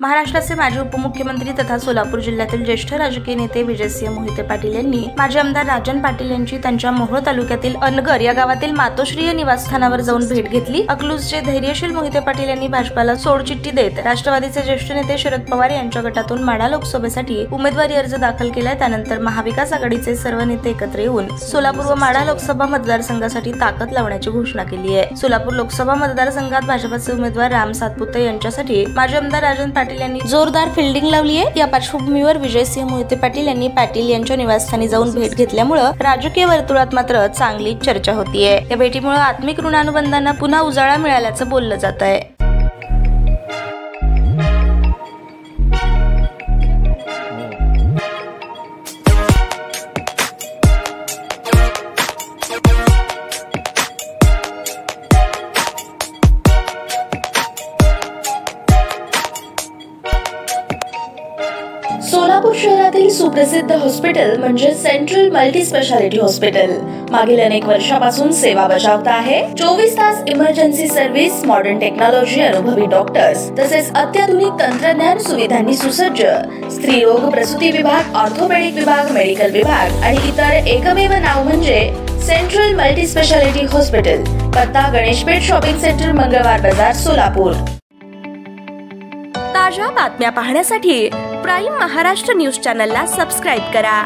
महाराष्ट्राचे माजी उपमुख्यमंत्री तथा सोलापूर जिल्ह्यातील ज्येष्ठ राजकीय नेते विजयसिंह मोहिते पाटील यांनी माजी आमदार राजन पाटील यांची त्यांच्या मोहोळ तालुक्यातील अनगर या गावातील मातोश्री निवासस्थानावर जाऊन भेट घेतली। अकलूजचे धैर्यशील मोहिते पाटील यांनी भाजपाला सोडचिठ्ठी देत राष्ट्रवादीचे ज्येष्ठ नेते शरद पवार यांच्या गटातून माढा लोकसभेसाठी उमेदवारी अर्ज दाखल केला। त्यानंतर महाविकास आघाडीचे सर्व नेते एकत्र येऊन सोलापूर व माढा लोकसभा मतदारसंघासाठी ताकद लावण्याची घोषणा केली आहे। सोलापूर लोकसभा मतदारसंघात भाजपाचे उमेदवार राम सातपुते यांच्यासाठी माजी आमदार राजन पाटील यांनी जोरदार फिल्डिंग लावली आहे। या पार्श्वभूमीवर विजयसिंह मोहिते पाटील यांनी पाटील यांच्या निवासस्थानी जाऊन भेट घेतल्यामुळे राजकीय वर्तुळात मात्र चांगली चर्चा होतीये। या भेटीमुळे आत्मिक ऋणानुबंधांना पुन्हा उजाळा मिळाल्याचं बोललं जात आहे। सोलापूर शहरातील सुप्रसिद्ध हॉस्पिटल म्हणजे सेंट्रल मल्टी स्पेशालिटी हॉस्पिटल मागील अनेक वर्षापासून सेवा बजावत आहे। 24 तास इमर्जन्सी सर्व्हिस, मॉडर्न टेक्नॉलॉजी, अनुभवी डॉक्टर्स तसेच अत्याधुनिक तंत्रज्ञान सुविधांनी सुसज्ज स्त्रीरोग प्रसूती विभाग, ऑर्थोपेडिक विभाग, मेडिकल विभाग आणि इतर एकमेव नाव म्हणजे सेंट्रल मल्टी स्पेशालिटी हॉस्पिटल। पत्ता गणेशपेठ शॉपिंग सेंटर, मंगळवार बाजार, सोलापूर। ताज्या बातम्या पाहण्यासाठी प्राईम महाराष्ट्र न्यूज चॅनलला सबस्क्राईब करा।